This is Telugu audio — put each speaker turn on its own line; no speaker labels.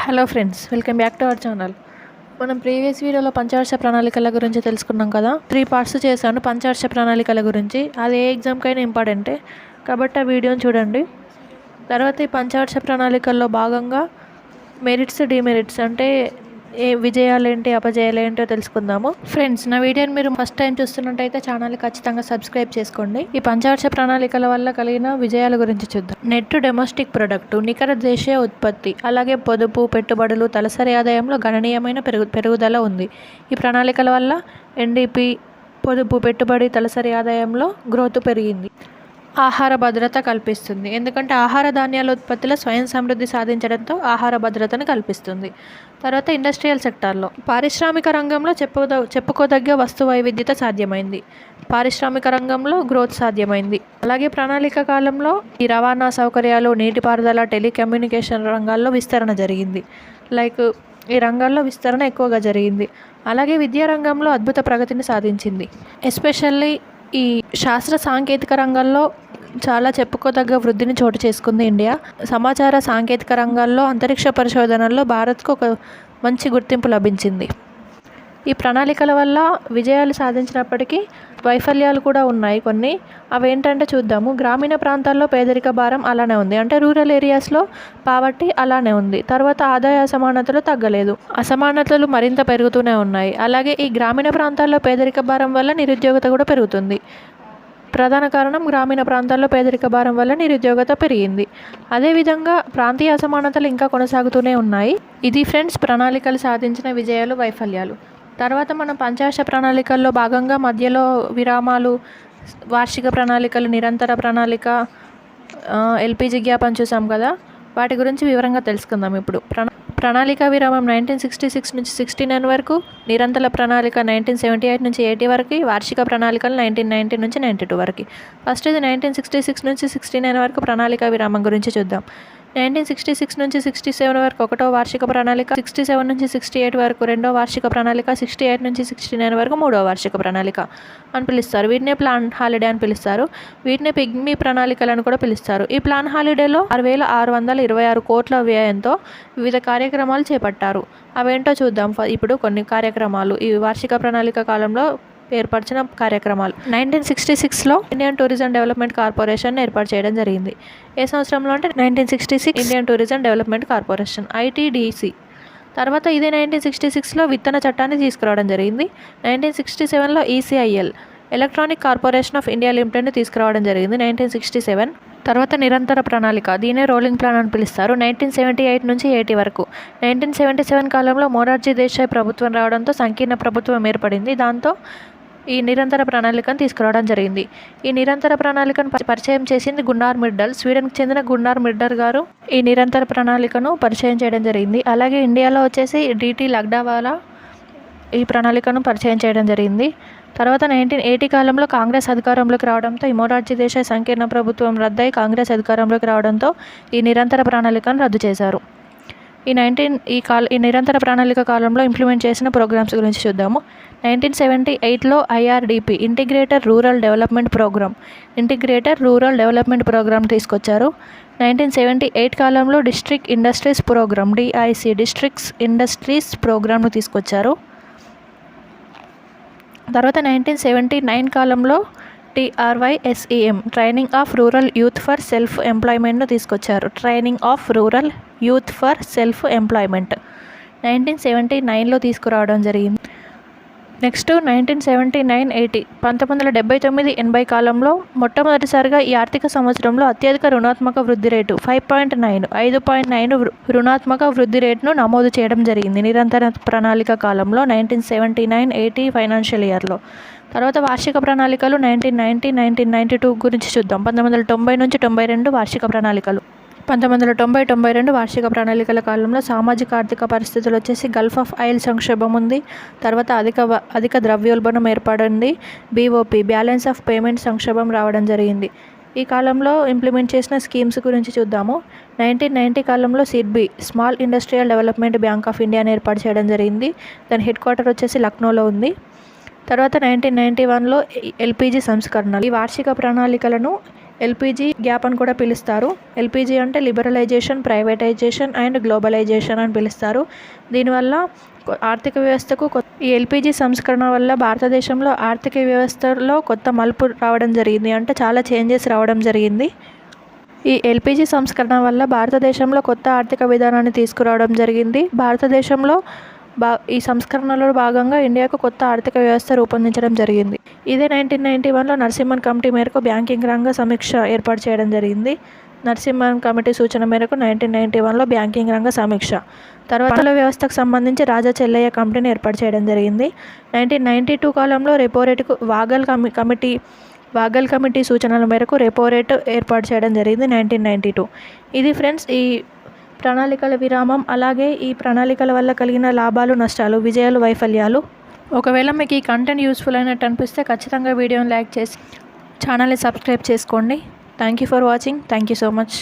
Hello friends, welcome back to our channel. మనం ప్రీవియస్ వీడియోలో పంచవర్ష ప్రణాళికల గురించి తెలుసుకున్నాం కదా. 3 పార్ట్స్ చేశాను పంచవర్ష ప్రణాళికల గురించి. అది ఏ ఎగ్జామ్కైనా ఇంపార్టెంటే కాబట్టి ఆ వీడియోని చూడండి. తర్వాత ఈ పంచవర్ష ప్రణాళికల్లో భాగంగా మెరిట్స్, డిమెరిట్స్ అంటే విజయాలేంటి, అపజయాలేంటో తెలుసుకుందాము. ఫ్రెండ్స్, నా వీడియోని మీరు ఫస్ట్ టైం చూస్తున్నట్టయితే ఛానల్ని ఖచ్చితంగా సబ్స్క్రైబ్ చేసుకోండి. ఈ పంచవర్ష ప్రణాళికల వల్ల కలిగిన విజయాల గురించి చూద్దాం. నెట్ డొమెస్టిక్ ప్రొడక్ట్, నికర దేశీయ ఉత్పత్తి, అలాగే పొదుపు, పెట్టుబడులు, తలసరి ఆదాయంలో గణనీయమైన పెరుగుదల ఉంది. ఈ ప్రణాళికల వల్ల ఎన్డీపీ, పొదుపు, పెట్టుబడి, తలసరి ఆదాయంలో గ్రోత్ పెరిగింది. ఆహార భద్రత కల్పిస్తుంది, ఎందుకంటే ఆహార ధాన్యాల ఉత్పత్తిలో స్వయం సమృద్ధి సాధించడంతో ఆహార భద్రతను కల్పిస్తుంది. తర్వాత ఇండస్ట్రియల్ సెక్టార్లో పారిశ్రామిక రంగంలో చెప్పుకోదగ్గ వస్తు వైవిధ్యత సాధ్యమైంది. పారిశ్రామిక రంగంలో గ్రోత్ సాధ్యమైంది. అలాగే ప్రణాళిక కాలంలో ఈ రవాణా సౌకర్యాలు, నీటిపారుదల, టెలికమ్యూనికేషన్ రంగాల్లో విస్తరణ జరిగింది. ఈ రంగాల్లో విస్తరణ ఎక్కువగా జరిగింది. అలాగే విద్యా రంగంలో అద్భుత ప్రగతిని సాధించింది. ఎస్పెషల్లీ ఈ శాస్త్ర సాంకేతిక రంగాల్లో చాలా చెప్పుకోదగ్గ వృద్ధిని చోటు చేసుకుంది ఇండియా. సమాచార సాంకేతిక రంగాల్లో, అంతరిక్ష పరిశోధనల్లో భారత్కు ఒక మంచి గుర్తింపు లభించింది. ఈ ప్రణాళికల వల్ల విజయాలు సాధించినప్పటికీ వైఫల్యాలు కూడా ఉన్నాయి కొన్ని. అవేంటంటే చూద్దాము. గ్రామీణ ప్రాంతాల్లో పేదరిక భారం అలానే ఉంది, అంటే రూరల్ ఏరియాస్లో పావర్టీ అలానే ఉంది. తర్వాత ఆదాయ అసమానతలు తగ్గలేదు, అసమానతలు మరింత పెరుగుతూనే ఉన్నాయి. అలాగే ఈ గ్రామీణ ప్రాంతాల్లో పేదరిక భారం వల్ల నిరుద్యోగత కూడా పెరుగుతుంది. ప్రధాన కారణం గ్రామీణ ప్రాంతాల్లో పేదరిక భారం వల్ల నిరుద్యోగత పెరిగింది. అదేవిధంగా ప్రాంతీయ అసమానతలు ఇంకా కొనసాగుతూనే ఉన్నాయి. ఇది ఫ్రెండ్స్ ప్రణాళికలు సాధించిన విజయాలు, వైఫల్యాలు. తర్వాత మనం పంచవర్ష ప్రణాళికల్లో భాగంగా మధ్యలో విరామాలు, వార్షిక ప్రణాళికలు, నిరంతర ప్రణాళిక, ఎల్పిజి గ్యాప్ అని చూసాం కదా. వాటి గురించి వివరంగా తెలుసుకుందాం ఇప్పుడు. ప్రణాళిక విరామం 1966 నుంచి 69 వరకు, నిరంతర ప్రణాళిక 1978 నుంచి 80 వరకు, వార్షిక ప్రణాళికలు 1990 నుంచి 92 వరకు. ఫస్ట్ ఇది 1966 నుంచి 69 వరకు ప్రణాళిక విరామం గురించి చూద్దాం. 1966 నుంచి 67 వరకు ఒకటో వార్షిక ప్రణాళిక, 67 నుంచి 68 వరకు రెండో వార్షిక ప్రణాళిక, 68 నుంచి 69 వరకు మూడో వార్షిక ప్రణాళిక అని పిలుస్తారు. వీటినే ప్లాన్ హాలిడే అని పిలుస్తారు. వీటినే పిగ్మీ ప్రణాళికలను కూడా పిలుస్తారు. ఈ ప్లాన్ హాలిడేలో 6,626 కోట్ల వ్యయంతో వివిధ కార్యక్రమాలు చేపట్టారు. అవేంటో చూద్దాం ఇప్పుడు. కొన్ని కార్యక్రమాలు ఈ వార్షిక ప్రణాళిక కాలంలో ఏర్పరిచిన కార్యక్రమాలు. 1966లో ఇండియన్ టూరిజం డెవలప్మెంట్ కార్పొరేషన్ ఏర్పాటు చేయడం జరిగింది. ఏ సంవత్సరంలో అంటే 1966 Indian tourism development corporation, ITDC. తర్వాత ఇదే 1966లో విత్తన చట్టాన్ని తీసుకురావడం జరిగింది. 1967లో ECIL, electronic corporation of India లిమిటెడ్ని తీసుకురావడం జరిగింది 1967. తర్వాత నిరంతర ప్రణాళిక, దీనే రోలింగ్ ప్లాన్ అని పిలుస్తారు. 1978 నుంచి 80 వరకు. 1977 కాలంలో మొరార్జీ దేశాయ్ ప్రభుత్వం రావడంతో సంకీర్ణ ప్రభుత్వం ఏర్పడింది. దాంతో ఈ నిరంతర ప్రణాళికను తీసుకురావడం జరిగింది. ఈ నిరంతర ప్రణాళికను పరిచయం చేసింది గున్నార్ మిర్డల్, స్వీడన్కి చెందిన గున్నార్ మిర్డల్ గారు ఈ నిరంతర ప్రణాళికను పరిచయం చేయడం జరిగింది. అలాగే ఇండియాలో వచ్చేసి డిటి లగ్డావాలా ఈ ప్రణాళికను పరిచయం చేయడం జరిగింది. తర్వాత 1980 కాలంలో కాంగ్రెస్ అధికారంలోకి రావడంతో ఈ మొరార్జీ దేశాయ్ సంకీర్ణ ప్రభుత్వం రద్దయి కాంగ్రెస్ అధికారంలోకి రావడంతో ఈ నిరంతర ప్రణాళికను రద్దు చేశారు. ఈ నిరంతర ప్రణాళిక కాలంలో ఇంప్లిమెంట్ చేసిన ప్రోగ్రామ్స్ గురించి చూద్దాము. 1978లో IRDP, integrated rural development programme తీసుకొచ్చారు. 1978 కాలంలో district industries programme, DIC, districts industries ప్రోగ్రామ్ను తీసుకొచ్చారు. తర్వాత 1979 కాలంలో TRYSEM, training of rural youth for self ఎంప్లాయ్మెంట్ను తీసుకొచ్చారు. 1979లో తీసుకురావడం జరిగింది. నెక్స్ట్ 1979-80, 1979-80 కాలంలో మొట్టమొదటిసారిగా ఈ ఆర్థిక సంవత్సరంలో అత్యధిక రుణాత్మక వృద్ధి రేటు 5.9 రుణాత్మక వృద్ధి రేటును నమోదు చేయడం జరిగింది నిరంతర ప్రణాళిక కాలంలో 1979-80 ఫైనాన్షియల్ ఇయర్లో. తర్వాత వార్షిక ప్రణాళికలు 1990-1992 గురించి చూద్దాం. 1990 నుంచి 92 వార్షిక ప్రణాళికలు. 1990-92 వార్షిక ప్రణాళికల కాలంలో సామాజిక ఆర్థిక పరిస్థితులు వచ్చేసి గల్ఫ్ ఆఫ్ ఆయిల్ సంక్షోభం ఉంది. తర్వాత అధిక ద్రవ్యోల్బణం ఏర్పడింది. BOP, బ్యాలెన్స్ ఆఫ్ పేమెంట్ సంక్షోభం రావడం జరిగింది. ఈ కాలంలో ఇంప్లిమెంట్ చేసిన స్కీమ్స్ గురించి చూద్దాము. 1990 కాలంలో SIDBI, small industrial development bank of ఇండియాని ఏర్పాటు చేయడం జరిగింది. దాని హెడ్ క్వార్టర్ వచ్చేసి లక్నోలో ఉంది. తర్వాత 1991లో LPG సంస్కరణలు. ఈ వార్షిక ప్రణాళికలను ఎల్పిజి గ్యాప్ అని కూడా పిలుస్తారు. ఎల్పిజి అంటే లిబరలైజేషన్, ప్రైవేటైజేషన్ అండ్ గ్లోబలైజేషన్ అని పిలుస్తారు. దీనివల్ల ఆర్థిక వ్యవస్థకు ఈ ఎల్పిజి సంస్కరణ వల్ల భారతదేశంలో ఆర్థిక వ్యవస్థలో కొత్త మలుపు రావడం జరిగింది. అంటే చాలా చేంజెస్ రావడం జరిగింది. ఈ ఎల్పిజి సంస్కరణ వల్ల భారతదేశంలో కొత్త ఆర్థిక విధానాన్ని తీసుకురావడం జరిగింది. భారతదేశంలో ఈ సంస్కరణలో భాగంగా ఇండియాకు కొత్త ఆర్థిక వ్యవస్థ రూపొందించడం జరిగింది. ఇదే 1991లో నరసింహన్ కమిటీ మేరకు బ్యాంకింగ్ రంగ సమీక్ష ఏర్పాటు చేయడం జరిగింది. నరసింహన్ కమిటీ సూచన మేరకు 1991లో బ్యాంకింగ్ రంగ సమీక్ష. తర్వాత వ్యవస్థకు సంబంధించి రాజా చెల్లయ్య కమిటీని ఏర్పాటు చేయడం జరిగింది. 1992 కాలంలో రెపో రేటుకు వాగల్ కమిటీ సూచనల మేరకు రెపో రేటు ఏర్పాటు చేయడం జరిగింది 1992. ఇది ఫ్రెండ్స్ ఈ ప్రణాళికల విరామం, అలాగే ఈ ప్రణాళికల వల్ల కలిగిన లాభాలు, నష్టాలు, విజయాలు, వైఫల్యాలు. ఒకవేళ మీకు ఈ కంటెంట్ యూస్ఫుల్ అయినట్టు అనిపిస్తే ఖచ్చితంగా వీడియోని లైక్ చేసి ఛానల్ని సబ్స్క్రైబ్ చేసుకోండి. Thank you for watching. Thank you so much.